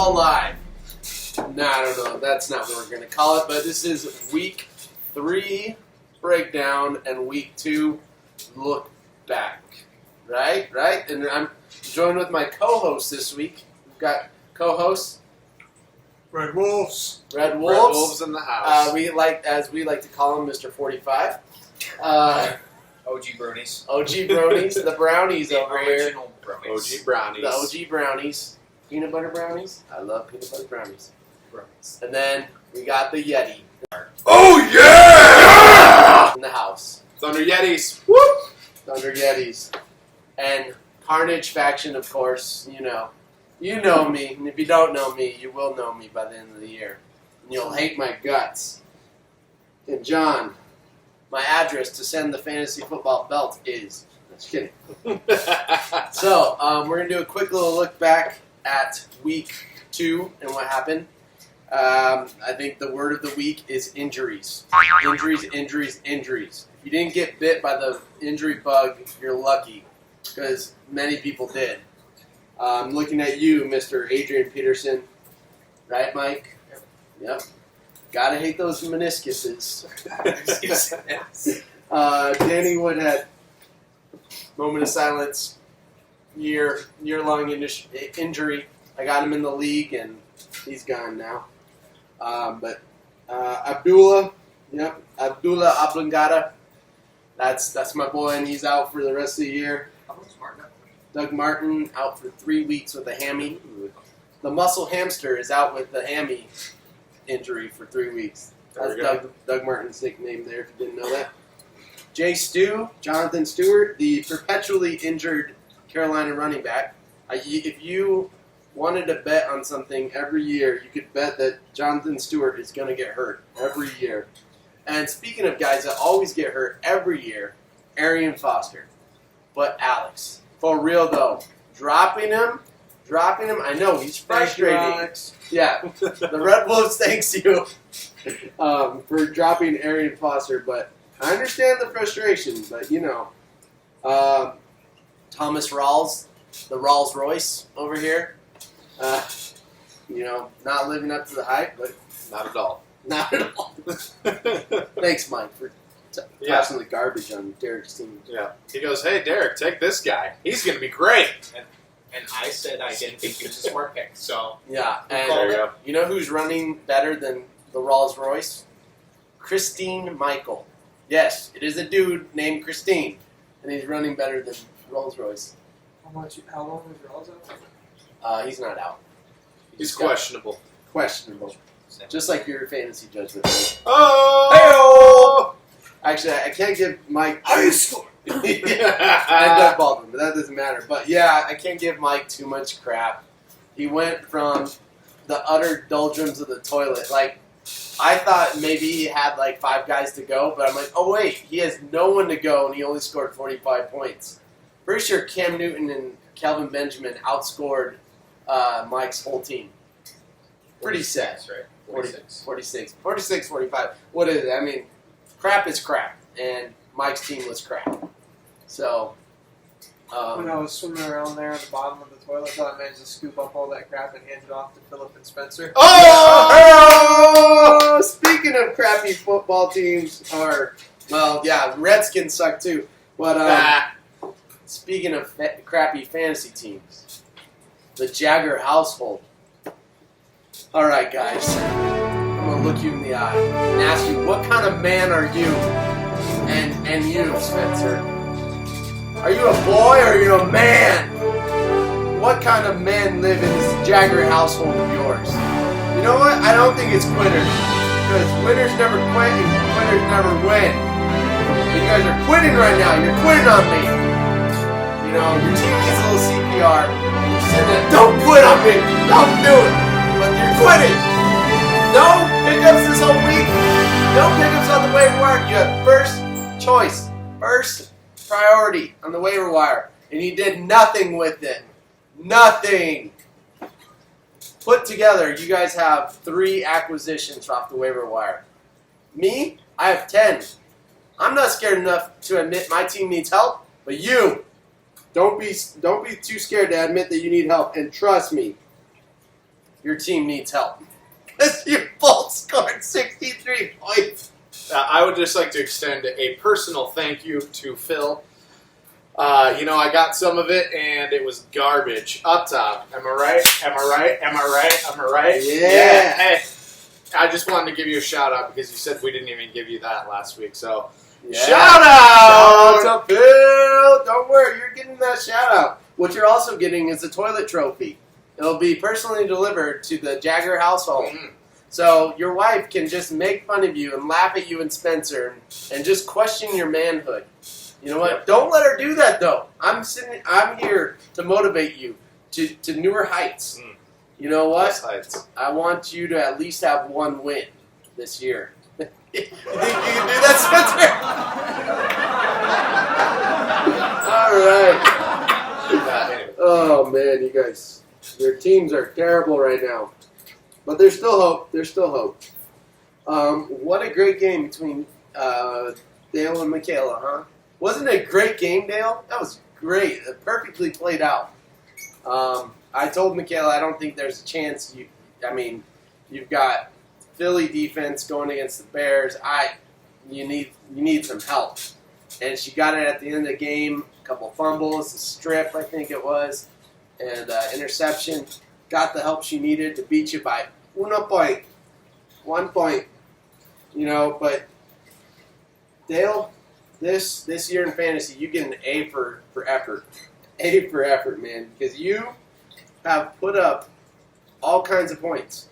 Football Live. No, I don't know. That's not what we're going to call it, but this is week 3 breakdown and week 2 look back. Right? And I'm joined with my co-host this week. We've got co-hosts. Red Wolves. Red Wolves. Red Wolves in the house. As we like to call him, Mr. 45. OG Bronies. OG Bronies, the brownies The over here. original Bronies. OG Brownies. The OG brownies. Peanut butter brownies. I love peanut butter brownies. And then we got the Yeti. Oh yeah! In the house. Thunder Yetis. Whoop! Thunder Yetis. And Carnage Faction, of course, you know. You know me. And if you don't know me, you will know me by the end of the year. And you'll hate my guts. And John, my address to send the fantasy football belt is... Just kidding. So, we're going to do a quick little look back at week 2 and what happened. I think the word of the week is injuries. Injuries. If you didn't get bit by the injury bug, you're lucky, because many people did. I'm looking at you, Mr. Adrian Peterson. Right, Mike? Yep. Gotta hate those meniscuses. Danny Woodhead. Moment of silence. Year-long injury. I got him in the league, and he's gone now. But Abdullah Oblongata, that's my boy, and he's out for the rest of the year. Doug Martin out for 3 weeks with a hammy. The muscle hamster is out with the hammy injury for 3 weeks. That's Doug Martin's nickname there, if you didn't know that. Jonathan Stewart, the perpetually injured Carolina running back. If you wanted to bet on something every year, you could bet that Jonathan Stewart is going to get hurt every year. And speaking of guys that always get hurt every year, Arian Foster. But Alex, for real though, dropping him, I know he's frustrating. Thank you, Alex. Yeah, the Red Wolves thanks you for dropping Arian Foster, but I understand the frustration, but you know. Thomas Rawls, the Rolls Royce over here. Not living up to the hype, but Not at all. not at all. Thanks, Mike, for passing the garbage on Derek's team. Yeah. He goes, hey, Derek, take this guy. He's going to be great. And I said I didn't think he was a smart pick, so... Yeah, and There you go. you know who's running better than the Rolls Royce? Christine Michael. Yes, it is a dude named Christine, and he's running better than Rolls Royce. How long is Rolls out? He's not out. He's questionable. Questionable. Just like your fantasy judgment. Oh! Actually, I can't give Mike... How you score? And Doug Baldwin, but that doesn't matter. But yeah, I can't give Mike too much crap. He went from the utter doldrums of the toilet. Like, I thought maybe he had like 5 guys to go, but I'm like, oh wait, he has no one to go, and he only scored 45 points. Pretty sure Cam Newton and Kelvin Benjamin outscored Mike's whole team. Pretty sad. That's right. 46, 45. What is it? I mean, crap is crap, and Mike's team was crap. So, When I was swimming around there at the bottom of the toilet, I thought I managed to scoop up all that crap and hand it off to Philip and Spencer. oh! Speaking of crappy football teams, Redskins suck too. But speaking of crappy fantasy teams, the Jagger household. All right, guys, I'm gonna look you in the eye and ask you, what kind of man are you? And you, Spencer, are you a boy or are you a man? What kind of men live in this Jagger household of yours? You know what? I don't think it's quitters, because winners never quit and quitters never win. You guys are quitting right now. You're quitting on me. You know, your team needs a little CPR. You're sitting there, don't quit on me. Don't do it. But you're quitting. No pickups this whole week. No pickups on the waiver wire. You have first choice, first priority on the waiver wire, and you did nothing with it. Nothing. Put together, you guys have 3 acquisitions off the waiver wire. Me, I have 10. I'm not scared enough to admit my team needs help, but you, don't be too scared to admit that you need help, and trust me, your team needs help. Because you both scored 63 points. I would just like to extend a personal thank you to Phil. I got some of it, and it was garbage up top. Am I right? Am I right? Am I right? Am I right? Yeah. Hey, I just wanted to give you a shout out because you said we didn't even give you that last week. So, Yeah. shout out! Shout out to Phil! Don't worry, you're getting that shout out. What you're also getting is a toilet trophy. It'll be personally delivered to the Jagger household. So your wife can just make fun of you and laugh at you and Spencer and just question your manhood. You know what? Yep. Don't let her do that though. I'm here to motivate you to newer heights. You know what? Nice heights. I want you to at least have one win this year. You think you can do that, Spencer? All right. Oh man, you guys, your teams are terrible right now, but there's still hope. There's still hope. What a great game between Dale and Michaela, huh? Wasn't it a great game, Dale? That was great. It perfectly played out. I told Michaela I don't think there's a chance. You've got Philly defense going against the Bears. You need some help. And she got it at the end of the game. A couple fumbles, a strip, I think it was, and interception. Got the help she needed to beat you by 1 point. 1 point. But Dale, this year in fantasy, you get an A for effort. A for effort, man, because you have put up all kinds of points.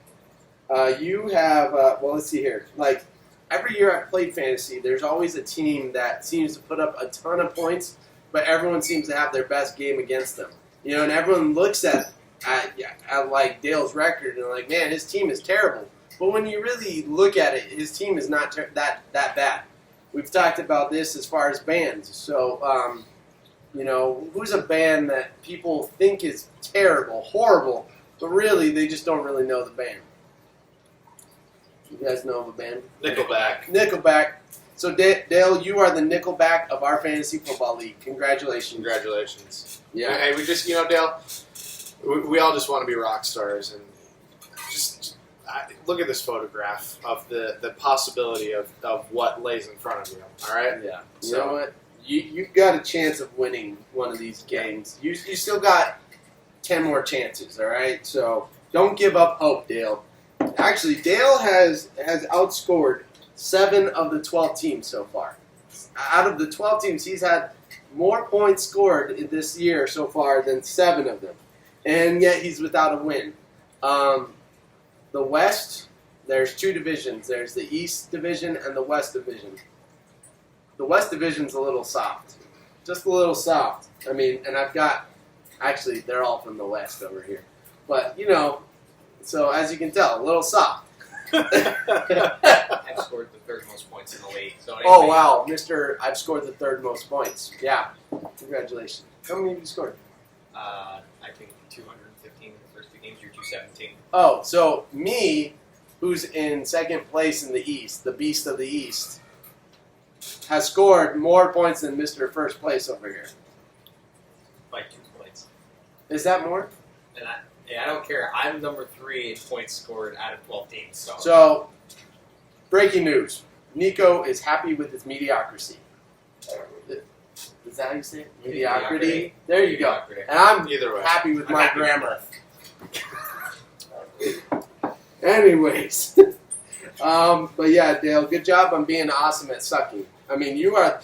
You have, let's see here. Like, every year I've played fantasy, there's always a team that seems to put up a ton of points, but everyone seems to have their best game against them. And everyone looks at like Dale's record and like, man, his team is terrible. But when you really look at it, his team is not that bad. We've talked about this as far as bands. So, who's a band that people think is terrible, horrible, but really they just don't really know the band? You guys know of a band? Nickelback. So, Dale, you are the Nickelback of our fantasy football league. Congratulations. Congratulations. Yeah. Hey, we just, Dale, we all just want to be rock stars, and just look at this photograph of the possibility of what lays in front of you. All right. Yeah. You know what? You've got a chance of winning one of these games. You still got 10 more chances. All right. So don't give up hope, Dale. Actually, Dale has outscored 7 of the 12 teams so far. Out of the 12 teams, he's had more points scored this year so far than 7 of them. And yet he's without a win. The West, there's 2 divisions. There's the East Division and the West Division. The West Division's a little soft. Just a little soft. And I've got, actually, they're all from the West over here. But, so as you can tell, a little soft. I've scored the 3rd most points in the league. So Oh, wow. I've scored the 3rd most points. Yeah. Congratulations. How many have you scored? I think 215 in the first 2 games. You're 217. Oh, so me, who's in 2nd place in the East, the Beast of the East, has scored more points than Mr. First Place over here. By 2 points. Is that more? And I don't care. I'm number 3 in points scored out of 12 teams. So, breaking news. Nikko is happy with his mediocrity. Is that how you say it? Mediocrity? There you go. And I'm Either way. happy with I'm my happy with grammar. Anyways. But yeah, Dale, good job on being awesome at sucking. You are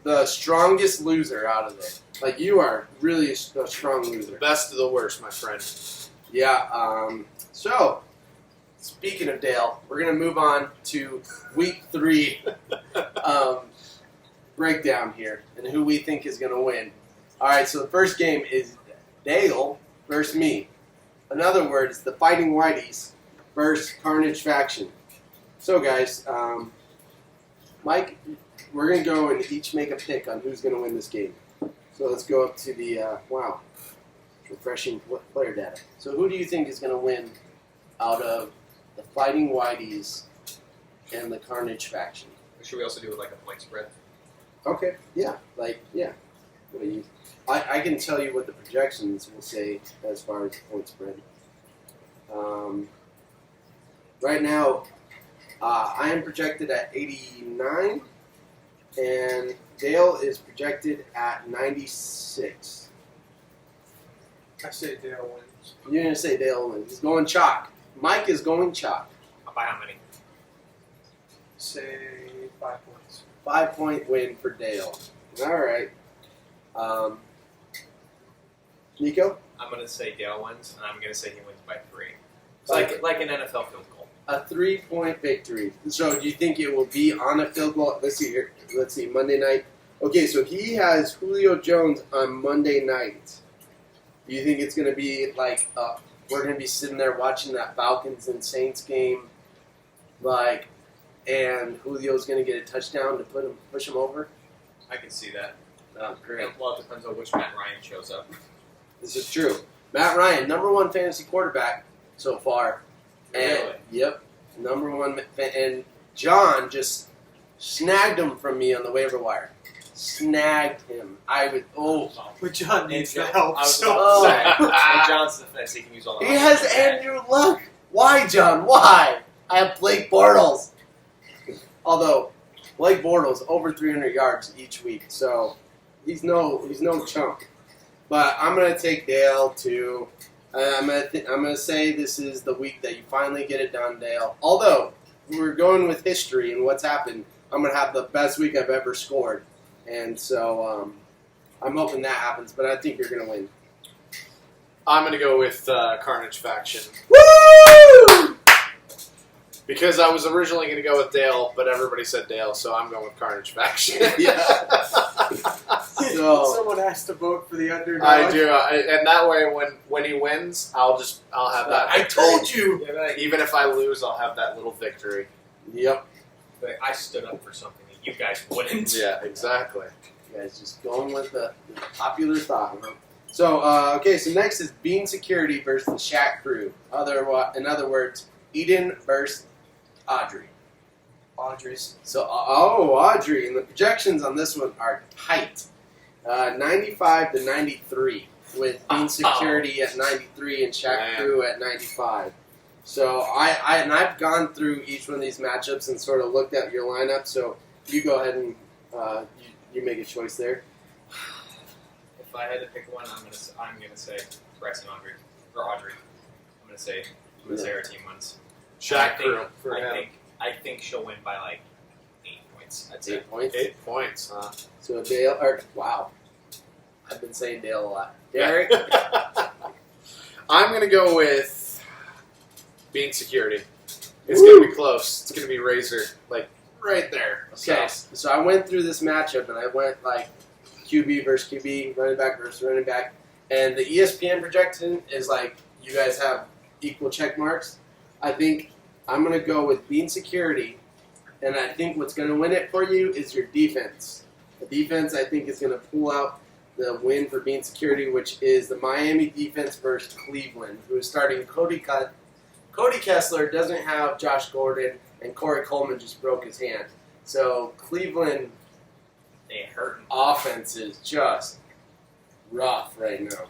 the strongest loser out of there. Like, you are really a strong loser. Best of the worst, my friend. Yeah, so, speaking of Dale, we're going to move on to week 3 breakdown here and who we think is going to win. All right, so the first game is Dale versus me. In other words, the Fighting Whiteys versus Carnage Faction. So, guys, Mike, we're going to go and each make a pick on who's going to win this game. So let's go up to the, refreshing player data. So who do you think is going to win out of the Fighting Whiteys and the Carnage Faction? Should we also do like a point spread? Okay, yeah. I can tell you what the projections will say as far as the point spread. Right now, I am projected at 89, and Dale is projected at 96. I say Dale wins. You're going to say Dale wins. He's going chalk. Mike is going chalk. By how many? Say 5 points. 5-point win for Dale. All right. Nikko? I'm going to say Dale wins, and I'm going to say he wins by 3. It's Like- like an NFL field goal. A 3-point victory. So do you think it will be on a field goal? Let's see here. Let's see, Monday night. Okay, so he has Julio Jones on Monday night. Do you think it's going to be like we're going to be sitting there watching that Falcons and Saints game, like, and Julio's going to get a touchdown to push him over? I can see that. Oh, great. Well, it depends on which Matt Ryan shows up. This is true. Matt Ryan, #1 fantasy quarterback so far. And, Really? Yep, #1. And John just snagged him from me on the waiver wire. Snagged him. But John needs the John- help. I was So about to say, in John's defense, he can use all the He help has he can. Andrew Luck. Why, John? Why? I have Blake Bortles. Although Blake Bortles over 300 yards each week, so he's no chump. But I'm gonna take Dale too. I'm gonna say this is the week that you finally get it done, Dale. Although we're going with history and what's happened, I'm gonna have the best week I've ever scored, and so I'm hoping that happens. But I think you're gonna win. I'm going to go with Carnage Faction. Woo! Because I was originally going to go with Dale, but everybody said Dale, so I'm going with Carnage Faction. Yeah. So someone has to vote for the underdog. I do, and that way, when he wins, I'll have that. I victory. told you. Yeah, but Even if I lose, I'll have that little victory. Yep. I stood up for something that you guys wouldn't. Yeah, exactly. You guys just going with the popular thought. Huh? So, okay, so next is Bean Security versus the Shack Crew. In other words, Eden versus Audrey. Audrey's. So, Audrey, and the projections on this one are tight. 95 to 93, with Bean Security at 93 and Shack Man. Crew at 95. So, I've gone through each one of these matchups and sort of looked at your lineup, so you go ahead and you make a choice there. If I had to pick one, I'm gonna say Bryce and Audrey or Audrey. I'm gonna say our team wins. Shack I think- Crew for him. I think she'll win by like 8 points. That's 8 it. points. 8 points, huh? So Dale, wow. I've been saying Dale a lot. Derek? I'm going to go with Bean Security. It's going to be close. It's going to be Razor, like, right there. Okay, so I went through this matchup and I went like QB versus QB, running back versus running back, and the ESPN projection is like you guys have equal check marks. I think I'm going to go with Bean Security, and I think what's going to win it for you is your defense. The defense, I think, is going to pull out the win for Bean Security, which is the Miami defense versus Cleveland, who is starting Cody Kessler, doesn't have Josh Gordon, and Corey Coleman just broke his hand. So Cleveland They hurting. offense is just rough right now.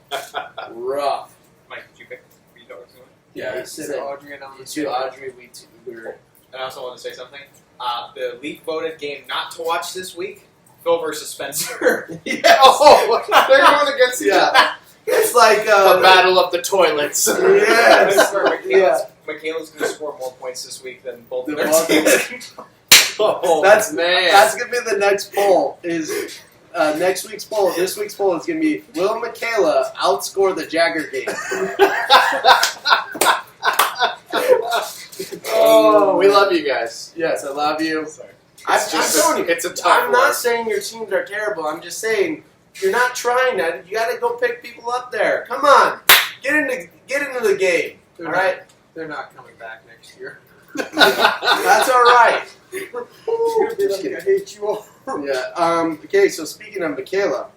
Rough. Mike, did you pick? You know what's going? Yeah, he It's said it. Audrey and I'm You two, Audrey, we were. And I also want to say something. The league voted game not to watch this week. Phil versus Spencer. Yes. Oh, they're going against each other. Yeah. It's like The battle of the toilets. Yes. Michaela's going to score more points this week than both of The their both- teams. Oh, That's man. That's gonna be the next poll. Is next week's poll? This week's poll is gonna be: will Michaela outscore the Jagger game? Oh, we love you guys. Yes, I love you. Sorry. I'm just telling you, it's a tough I'm not one. saying your teams are terrible. I'm just saying you're not trying that. You got to go pick people up there. Come on, get into the game. All right, They're not coming back next year. that's all right. You're gonna be Just like, I kidding. hate you all. Yeah. Okay. So speaking of Michaela,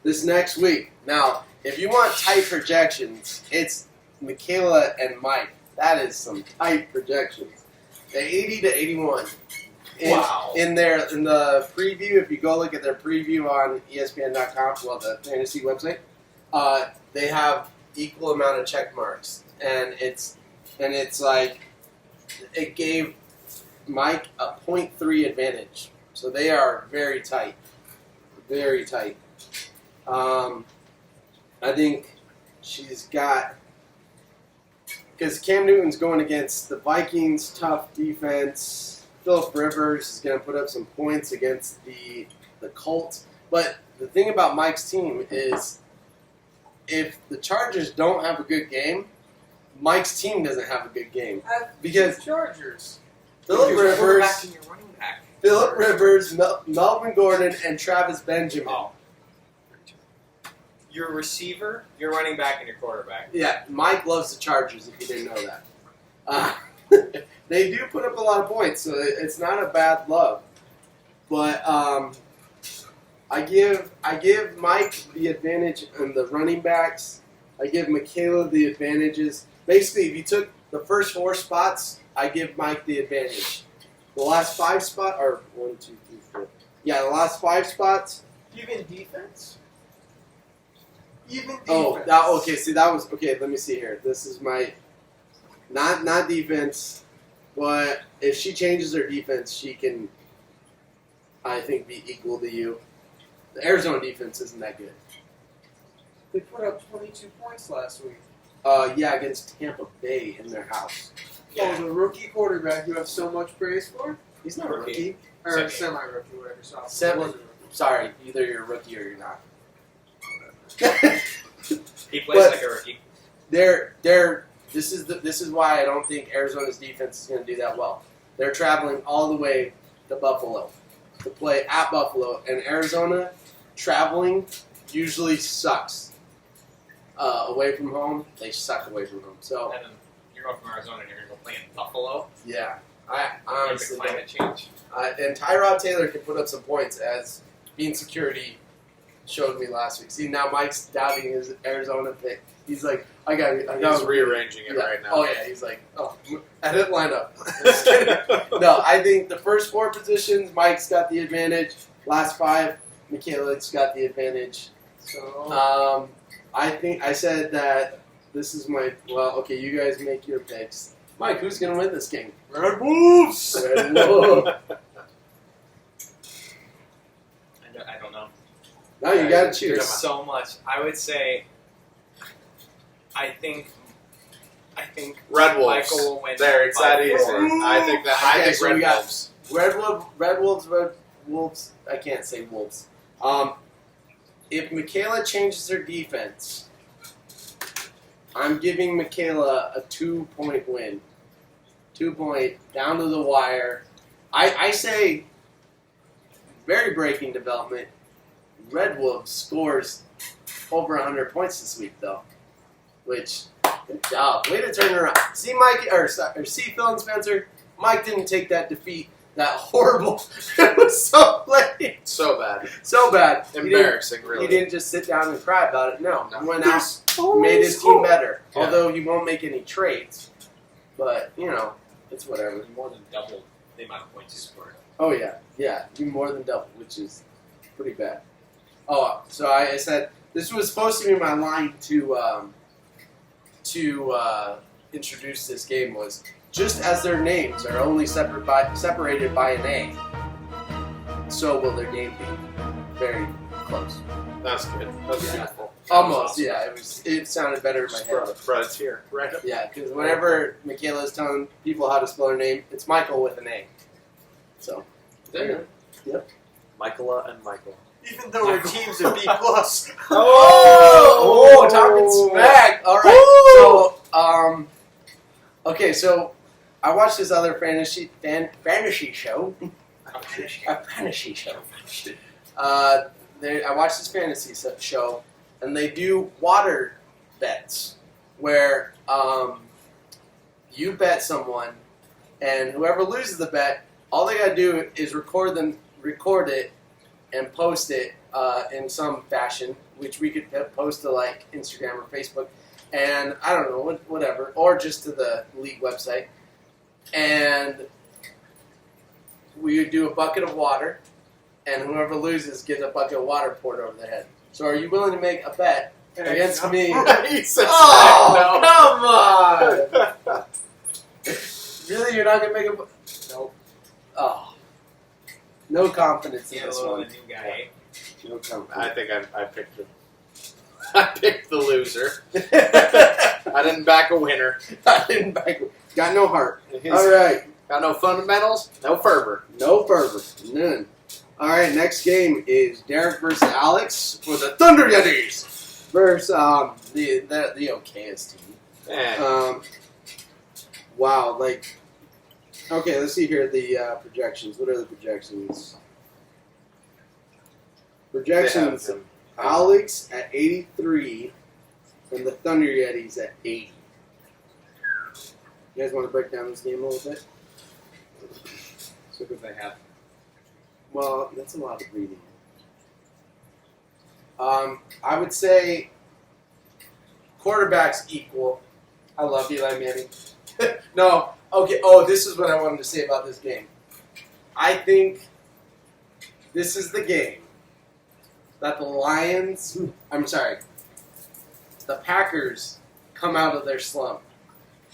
this next week. Now, if you want tight projections, it's Michaela and Mike. That is some tight projections. The 80 to 81. Wow. In the preview, if you go look at their preview on ESPN.com, well, the fantasy website, they have equal amount of check marks. and it's like it gave Mike a 0.3 advantage. So they are very tight, very tight. I think she's got, because Cam Newton's going against the Vikings, tough defense. Phillip Rivers is going to put up some points against the Colts. But the thing about Mike's team is, if the Chargers don't have a good game, Mike's team doesn't have a good game. Because Chargers. Phillip Your quarterback Rivers, and your running back. Phillip Rivers, Melvin Gordon, and Travis Benjamin. Oh. Your receiver, your running back, and your quarterback. Yeah, Mike loves the Chargers, if you didn't know that. They do put up a lot of points, so it's not a bad love. But I give Mike the advantage in the running backs. I give Michaela the advantages. Basically, if you took the first 4 spots, I give Mike the advantage. The last 5 spots, or 1, 2, 3, 4. Yeah, the last 5 spots. Even defense? Even defense. Oh, okay. See, that was okay. Let me see here. This is my not defense, but if she changes her defense, she can, I think, be equal to you. The Arizona defense isn't that good. They put up 22 points last week. Yeah, against Tampa Bay in their house. Oh, the rookie quarterback you have so much praise for? He's not a rookie. Or Second. semi-rookie, whatever. So Seven. Sorry, either you're a rookie or you're not. He plays But- like a rookie. This is why I don't think Arizona's defense is going to do that well. They're traveling all the way to Buffalo to play at Buffalo, and Arizona traveling usually sucks. Away from home, they suck away from home. So And then you're going from Arizona and you're going to go play in Buffalo. yeah, I honestly Maybe don't. climate change. And Tyrod Taylor can put up some points, as Bean Security showed me last week. See, now Mike's doubting his Arizona pick. He's like, I got He's rearranging it right now. Oh yeah, he's like, I didn't line up. Just kidding. No, I think the first 4 positions, Mike's got the advantage. Last 5, Michaela's got the advantage. So I think I said that this is my. Well, okay, you guys make your picks. Mike, who's gonna win this game? Red Wolves! Red Wolf. I don't know. Now you gotta There's choose. so much. I would say. I think Red Wolves. Michael will win. There, it's that easy. 5-4. I think Okay, so we Red got- Wolves. Red Wolves. I can't say Wolves. If Michaela changes her defense, I'm giving Michaela a 2-point win. 2-point, down to the wire. I say, very breaking development, Red Wolves scores over 100 points this week, though. Which, good job. Way to turn it around. See, Mike, or see, Phil and Spencer, Mike didn't take that defeat that horrible. It was so late. So bad. So bad. Embarrassing, He really. didn't just sit down and cry about it. No. No. He went out, made his team better. Yeah. Although he won't make any trades. But, it's whatever. More than double the amount of points you scored. Oh, yeah. Yeah, you more than double, which is pretty bad. Oh, so I said, this was supposed to be my line to introduce this game was, just as their names are only separated by an A, so will their game be. Very close. That's good. That's Yeah. beautiful. Almost, yeah. It sounded better in my Just head. brought it here. Right up. Yeah, because whenever Michaela's telling people how to spell her name, it's Michael with an A. So, there you go. Michaela and Michael. even though our team's a B plus. Oh, talking smack. All right. So, okay. So, I watched this other fantasy show. A fantasy show. I watched this fantasy show, and they do water bets where you bet someone, and whoever loses the bet, all they gotta do is record it, and post it in some fashion, which we could post to like Instagram or Facebook, and I don't know, whatever, or just to the league website, and we would do a bucket of water, and whoever loses gets a bucket of water poured over their head. So are you willing to make a bet Against me. He said Oh, come on! Really, you're not gonna make a? Nope. Oh, no confidence in this Yellow, one. the new guy. No confidence. I think I picked it. I picked the loser. I didn't back a winner. I didn't back. Got no heart. His- All right, Got no fundamentals, no fervor. no fervor, none. All right, next game is Derek versus Alex for the Thunder Yetis versus the okayest team. Eh. Wow, like, okay, let's see here the projections. What are the projections? Projections: They have him. Alex at 83, and the Thunder Yetis at 80. You guys want to break down this game a little bit? So good they have. Well, that's a lot of reading. I would say quarterbacks equal. I love Eli Manning. No, okay. Oh, this is what I wanted to say about this game. I think this is the game that the Lions, the Packers come out of their slump.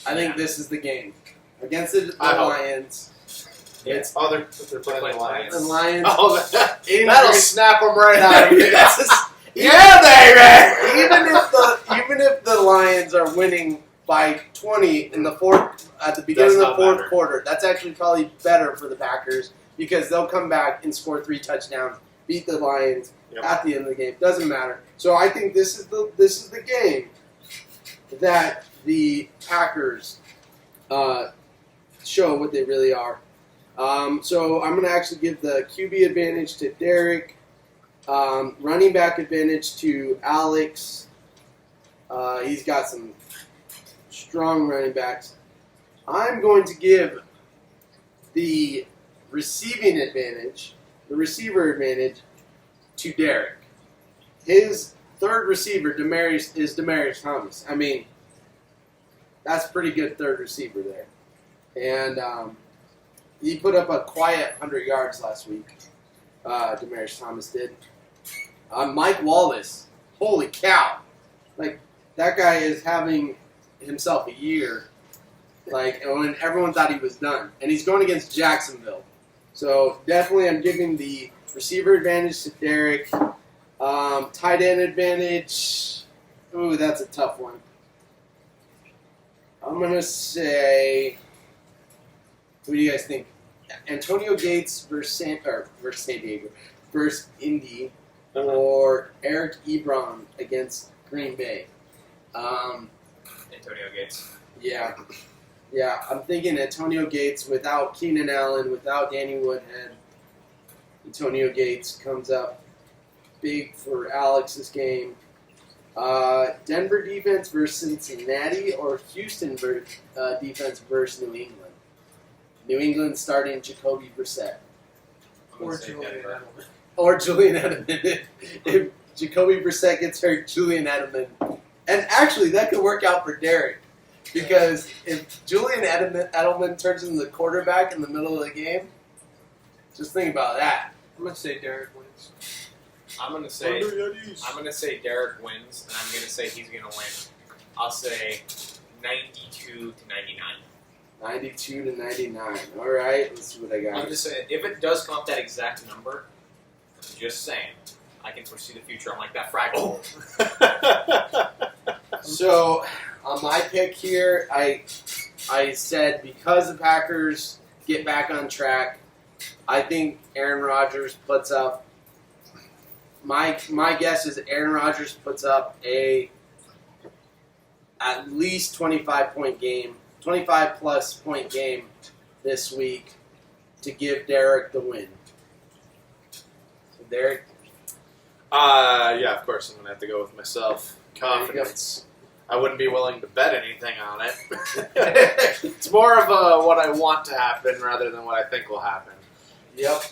I think this is the game. Against the Lions. Yeah. It's They're playing the Lions. the Lions. Oh, that'll snap them right out of it. Yeah, baby! Even if the Lions are winning by 20 in the at the beginning That's of the not fourth better. quarter, that's actually probably better for the Packers because they'll come back and score 3 touchdowns, beat the Lions at the end of the game. Doesn't matter. So I think this is the game that the Packers show what they really are. So I'm going to actually give the QB advantage to Derek, running back advantage to Alex. He's got some strong running backs. I'm going to give the receiving advantage, the receiver advantage, to Derek. His third receiver, is Demaryius Thomas. I mean, that's pretty good third receiver there. And he put up a quiet 100 yards last week. Demaryius Thomas did. Mike Wallace, holy cow! Like, that guy is having himself a year. Like, when everyone thought he was done. And he's going against Jacksonville. So, definitely I'm giving the receiver advantage to Derek. Tight end advantage. Ooh, that's a tough one. I'm going to say... Who do you guys think? Antonio Gates versus San Diego versus Indy, or Eric Ebron against Green Bay? Antonio Gates. Yeah. I'm thinking Antonio Gates without Keenan Allen, without Danny Woodhead. Antonio Gates comes up big for Alex's game. Denver defense versus Cincinnati, or Houston defense versus New England? New England starting Jacoby Brissett. Or Julian Edelman. Or Julian Edelman. If Jacoby Brissett gets hurt, Julian Edelman. And actually, that could work out for Derek. Because if Julian Edelman turns into the quarterback in the middle of the game, just think about that. I'm going to say Derek wins. I'm gonna say Derek wins, and I'm gonna say he's gonna win. I'll say 92 to 99. 92 to 99. All right, let's see what I got. I'm just saying, if it does come up that exact number, I'm just saying, I can foresee the future. I'm like that Fraggle. So, on my pick here, I said because the Packers get back on track, I think Aaron Rodgers puts up. My guess is Aaron Rodgers puts up at least 25-point game, 25-plus point game this week to give Derek the win. So Derek? Yeah, of course I'm going to have to go with myself. Confidence. I wouldn't be willing to bet anything on it. It's more of what I want to happen rather than what I think will happen. Yep.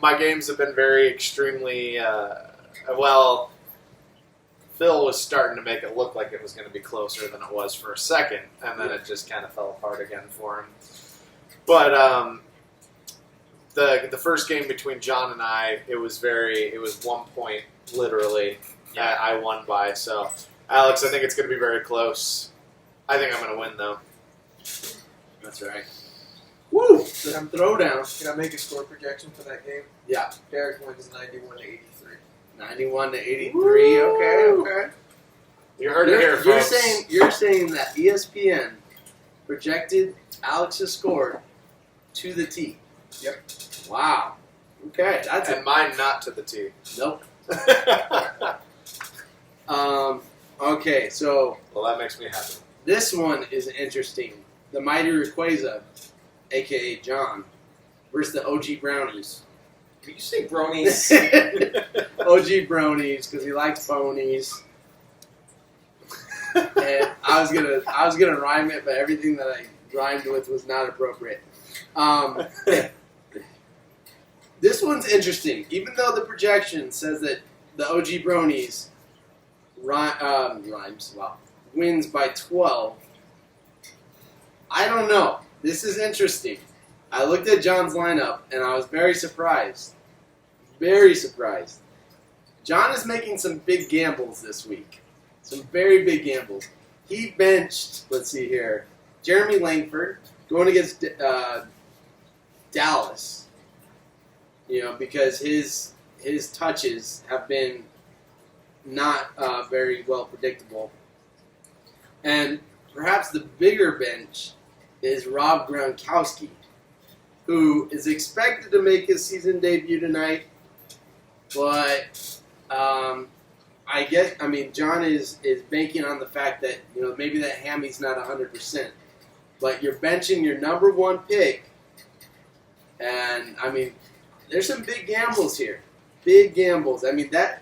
My games have been very extremely, well, Phil was starting to make it look like it was going to be closer than it was for a second, and then it just kind of fell apart again for him. But the first game between John and I, it was 1 point, literally, I won by. So, Alex, I think it's going to be very close. I think I'm going to win, though. That's right. Woo! Some throwdowns. Can I make a score projection for that game? Yeah. Derek wins 91-83. 91-83. Woo! Okay. You heard it here, folks. You're saying that ESPN projected Alex's score to the T. Yep. Wow. Okay, that's And mine not to the T. Nope. Okay, so Well, that makes me happy. this one is interesting. The Mighty Rayquaza, a.k.a. John, versus the OG Brownies. Did you say bronies? OG Brownies, because he likes ponies. And I was gonna rhyme it, but everything that I rhymed with was not appropriate. This one's interesting. Even though the projection says that the OG Bronies wins by 12, I don't know. This is interesting. I looked at John's lineup, and I was very surprised. Very surprised. John is making some big gambles this week. Some very big gambles. He benched, let's see here, Jeremy Langford going against Dallas. You know, because his touches have been not very well predictable. And perhaps the bigger bench is Rob Gronkowski, who is expected to make his season debut tonight. But John is banking on the fact that, you know, maybe that hammy's not 100%. But you're benching your number one pick. And, I mean, there's some big gambles here. Big gambles. I mean, that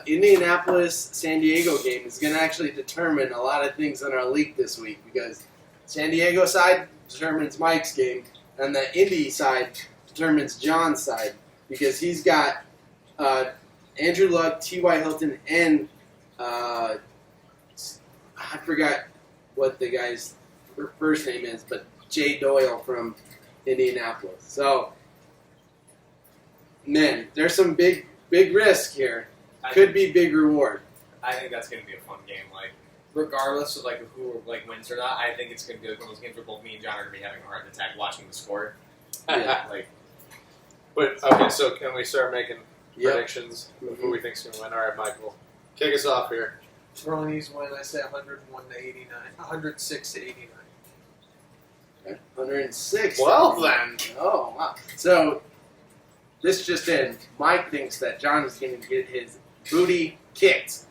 Indianapolis-San Diego game is going to actually determine a lot of things in our league this week, because San Diego side determines Mike's game, and the Indy side determines John's side, because he's got Andrew Luck, T.Y. Hilton, and I forgot what the guy's first name is, but Jay Doyle from Indianapolis. So, man, there's some big risk here. Could be big reward. I think that's going to be a fun game. Like, regardless of like who wins or not, I think it's going to be like one of those games where both me and John are going to be having a heart attack watching the score. Yeah. But okay, so can we start making predictions of who we think's going to win? All right, Michael, kick us off here. Brownies win, I say 101-89. 106-89. Okay. 106. Well then. Oh, wow. So, this just in. Mike thinks that John is going to get his booty kicked.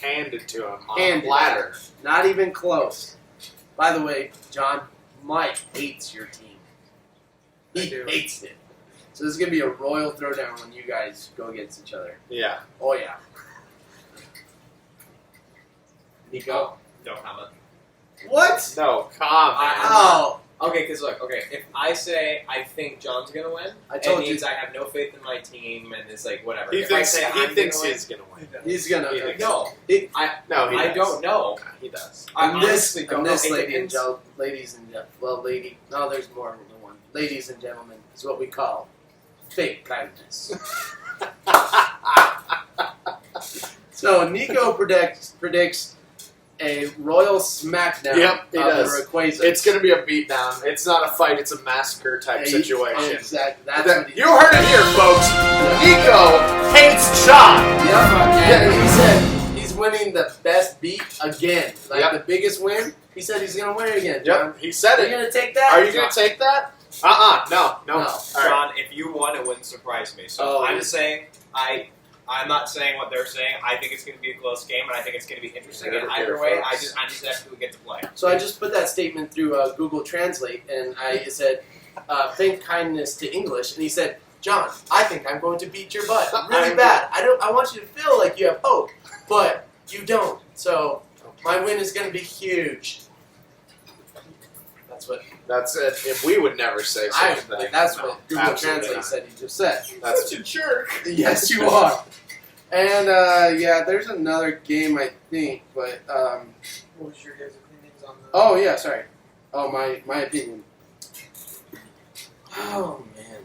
Handed to him on Handed. a platter. Not even close. By the way, John, Mike hates your team. He hates it. So this is going to be a royal throwdown when you guys go against each other. Yeah. Oh, yeah. Nikko? No comment. What? No, comment. Oh. Okay, because look, if I say I think John's going to win, I told it you. means I have no faith in my team, and it's like, whatever. He If I thinks say I'm he's gonna going to win. He's going He to. thinks- No, No, he I does. don't know. He does. I And this, honestly don't and know. this It ladies and depends. gentlemen, no, there's more than one. Ladies and gentlemen, is what we call fake kindness. So Nikko predicts a royal smackdown Yep, he of does. the Rayquaza. It's going to be a beatdown. It's not a fight. It's a massacre type situation. Exactly. That's what he You heard it here, folks. Nico hates John. Yeah, he said he's winning the best beat again. Like Yep. the biggest win. He said he's going to win again, John. Yep, he said Are you it. going to take that? Are you going to take that? No. All right. John, if you won, it wouldn't surprise me. So Oh, I'm yeah. just saying, I'm not saying what they're saying. I think it's going to be a close game, and I think it's going to be interesting. Yeah, And here, either way, folks. I'm just happy we get to play. So I just put that statement through Google Translate, and I said, "Thank kindness" to English, and he said, "John, I think I'm going to beat your butt really bad. I want you to feel like you have hope, but you don't. So my win is going to be huge." That's what That's it. If we would never say such a thing. that's No, what Google absolutely Translate not. said. He just said. That's a jerk. Yes, you are. And there's another game I think, but What was your guys' opinions on the... oh yeah, sorry. Oh my opinion. Oh man,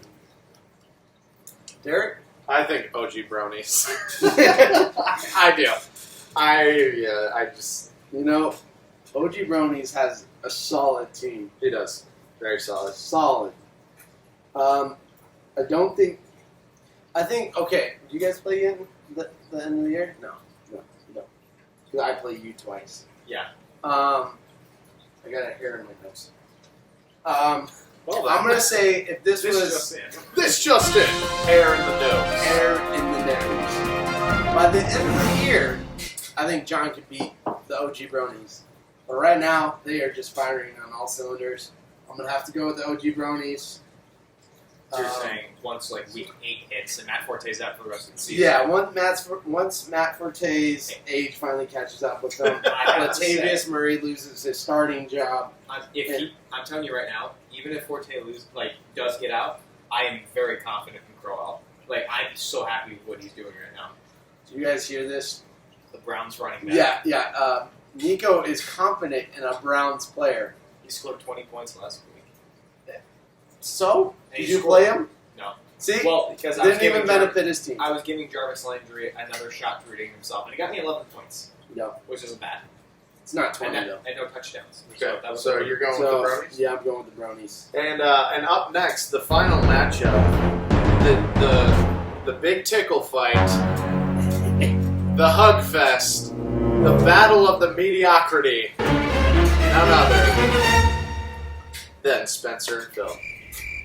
Derek. I think OG brownies. I do. I just... You know, OG Bronies has a solid team. He does. Very solid. Solid. I don't think... I think, okay, do you guys play in the end of the year? No. You don't. Because I play you twice. Yeah. I got a hair in my nose. Well, I'm going to say if this was... This just in. Hair in the nose. Hair in the nose. By the end of the year, I think John could beat the OG Bronies. But right now, they are just firing on all cylinders. I'm going to have to go with the OG Bronies. So you're saying once like week 8 hits and Matt Forte's out for the rest of the season? Yeah, once Matt Forte's age finally catches up with them, Latavius Murray loses his starting job. I'm telling you right now, even if Forte does get out, I am very confident in Crowell. Like, I'm so happy with what he's doing right now. Do you guys hear this? The Browns running back. Yeah. Nikko is confident in a Browns player. He scored 20 points last week. So? And Did he you scored- play him? No. See? Well, because I Didn't even benefit his team. I was giving Jarvis Landry another shot to redeem himself, and he got me 11 points. Yeah. Which isn't bad. It's not 20, And though. no touchdowns. Okay, that was so you're going with the brownies? Yeah, I'm going with the Brownies. And up next, the final matchup, the big tickle fight, the hug fest, the battle of the mediocrity, none other than Spencer and Phil.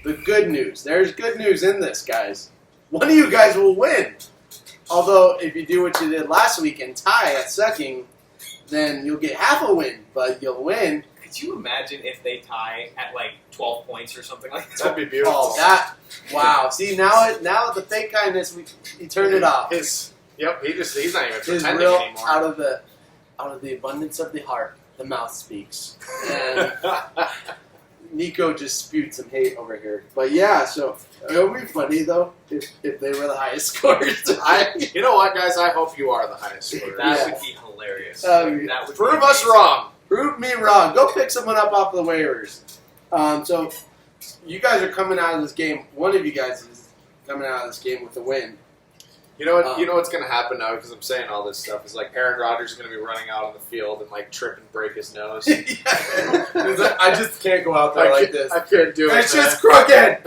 The good news. There's good news in this, guys. One of you guys will win. Although, if you do what you did last week and tie at sucking, then you'll get half a win, but you'll win. Could you imagine if they tie at like 12 points or something like that? That'd be beautiful. Oh, wow. See, now the fake kindness, he turned it off. He's not even His pretending real, anymore. out of the abundance of the heart, the mouth speaks. And Nikko just spewed some hate over here. But yeah, so it would be funny though if they were the highest scorers. You know what, guys? I hope you are the highest scorer. That would be hilarious. That would Prove be us amazing. wrong. Prove me wrong. Go pick someone up off the waivers. So you guys are coming out of this game. One of you guys is coming out of this game with a win. You know what? You know what's going to happen now because I'm saying all this stuff is like Aaron Rodgers is going to be running out on the field and like trip and break his nose. I just can't go out there like this. I couldn't do it. It's just crooked.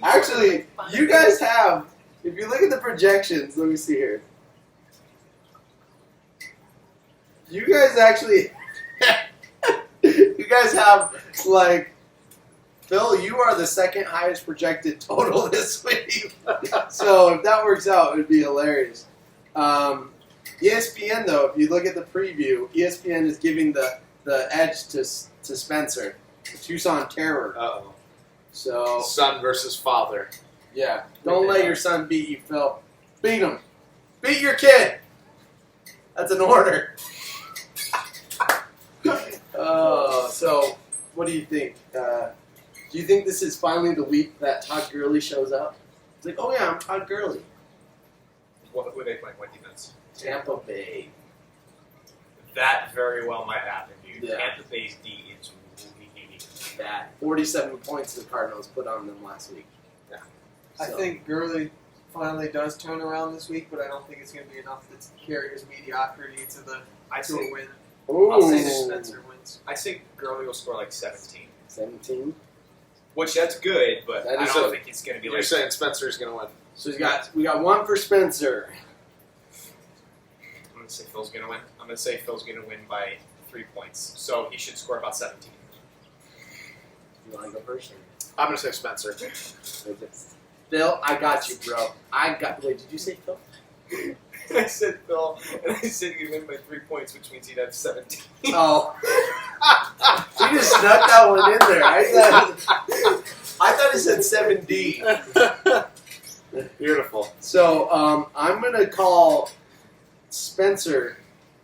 Actually, you guys have. If you look at the projections, let me see here. You guys actually. You guys have like. Phil, you are the second highest projected total this week. So if that works out, it would be hilarious. ESPN, though, if you look at the preview, ESPN is giving the edge to Spencer, the Tucson Terror. Uh-oh. So, Son versus father. yeah, don't let your son beat you, Phil. Beat him. Beat your kid. That's an order. So, what do you think? Do you think this is finally the week that Todd Gurley shows up? It's like, oh yeah, I'm Todd Gurley. Who are they playing? What defense? Tampa Bay. That very well might happen, dude. Yeah. Tampa Bay's D is really That 47 points the Cardinals put on them last week. Yeah. I think Gurley finally does turn around this week, but I don't think it's going to be enough to carry his mediocrity to a win. I'll say Ooh. Spencer wins. I think Gurley will score like 17. 17. Which that's good, but That I is don't a- think it's going to be You're like. saying Spencer's going to win. So we got one for Spencer. I'm going to say Phil's going to win. I'm going to say Phil's going to win by 3 points. So he should score about 17. You want to go first? I'm going to say Spencer. Phil, I got you, bro. Wait, did you say Phil? I said Phil, and I said he'd win by 3 points, which means he'd have 17. Oh. You just snuck that one in there. I thought it said 7D. Beautiful. So I'm going to call Spencer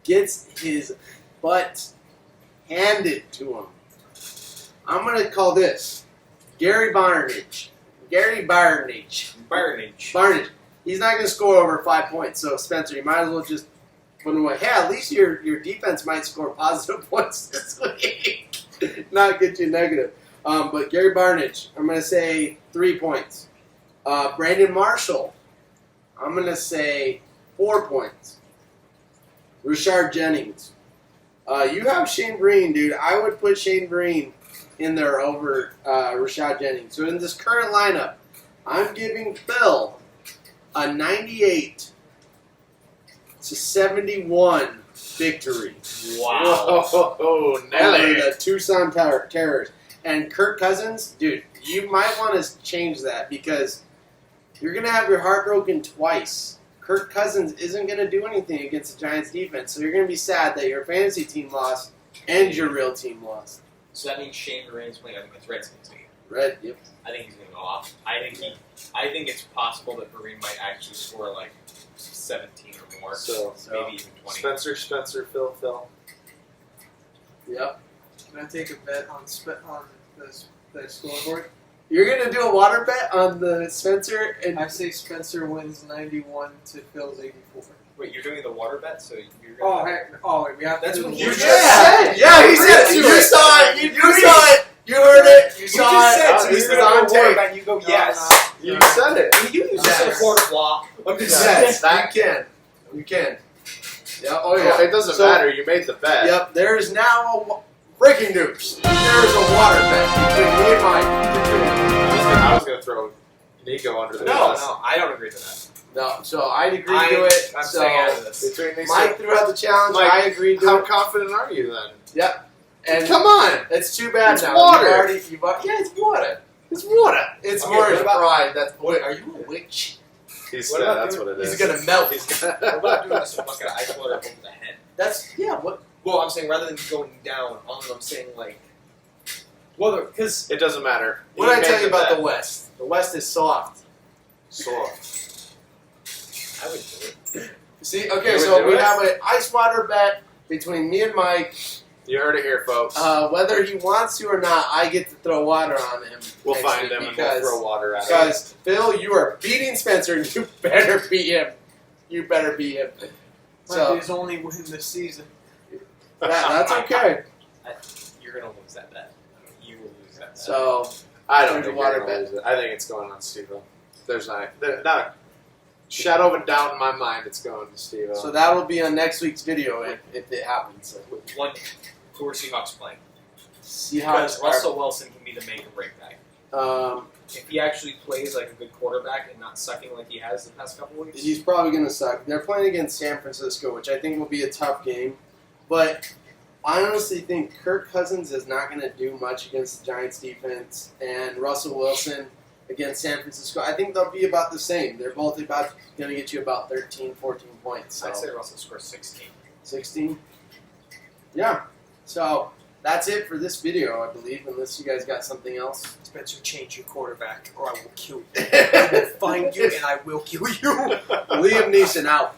gets his butt handed to him. I'm going to call this Gary Barnage. Barnage. He's not going to score over 5 points. So, Spencer, you might as well just put him away. Hey, at least your defense might score positive points this week. Not get you negative. But Gary Barnage, I'm going to say 3 points. Brandon Marshall, I'm going to say 4 points. Rashard Jennings. You have Shane Breen, dude. I would put Shane Breen in there over Rashad Jennings. So in this current lineup, I'm giving Phil a 98 to 71 victory. Wow. Whoa, Nelly. Over the Tucson Terrors. And Kirk Cousins, dude, you might want to change that because you're going to have your heart broken twice. Kirk Cousins isn't going to do anything against the Giants defense, so you're going to be sad that your fantasy team lost and your real team lost. So that means Shane Vereen's playing against Redskins again. Right? Yep. I think he's going to go off. I think it's possible that Vereen might actually score like 17 or more. So maybe even 20. Spencer, Phil. Yep. Can I take a bet on the scoreboard? You're going to do a water bet on the Spencer? And I say Spencer wins 91 to Phil's 84. Wait, you're doing the water bet, so you're Oh, going to... heck. Oh, wait, we have to That's do what the you water just bet. said. Yeah, he said Agreed you to it. saw it. You saw it. You heard it. You You saw just it. said, Oh, so this you're is going on to water tape. bet, you go, No, yes. You said it. You use Yes. this a court of law. I'm just Yes, saying. you can. You can. Yeah. Oh, Oh, yeah. it doesn't So- matter. You made the bet. Yep, there's now breaking news. There's a water bet between me and Mike. I was going to throw Nikko under the bus. No, I don't agree to that. No, so I agreed to it. I'm so staying out of this. Between these Mike threw out the challenge. Mike, I agreed to how it. confident are you then? Yep. And Come on. it's too bad It's now. water. Yeah, it's water. It's water. It's Okay, more what his about- pride. That's are you a witch? What about That's doing- what it is. He's gonna melt. What about doing this bucket of ice water over the head? That's what. Well, I'm saying rather than going down, I'm saying like... Well, because... It doesn't matter. What did I tell you about the West? The West is soft. Soft. I would do it. See, You okay, would so do we it? have an ice water bet between me and Mike. You heard it here, folks. Whether he wants to or not, I get to throw water on him. We'll next find week them and we'll throw water at him. Because Phil, you are beating Spencer, and you better beat him. You better beat him. Might So be his only win this season. that's okay. You're going to lose that bet. You will lose that bet. So I don't There's think a water you're gonna bet. lose it. I think it's going on Stevo. There's not a shadow of a doubt in my mind it's going to Stevo. so that will be on next week's video if it happens. One, who are Seahawks playing? Seahawks. Because Russell Wilson can be the make or break guy. If he actually plays like a good quarterback and not sucking like he has the past couple weeks, He's probably going to suck. They're playing against San Francisco, which I think will be a tough game. But I honestly think Kirk Cousins is not going to do much against the Giants defense, and Russell Wilson against San Francisco, I think they'll be about the same. They're both about going to get you about 13, 14 points. So. I'd say Russell scores 16. 16? Yeah. So that's it for this video, I believe, unless you guys got something else. Spencer, change your quarterback, or I will kill you. I will find you and I will kill you. Liam Neeson out.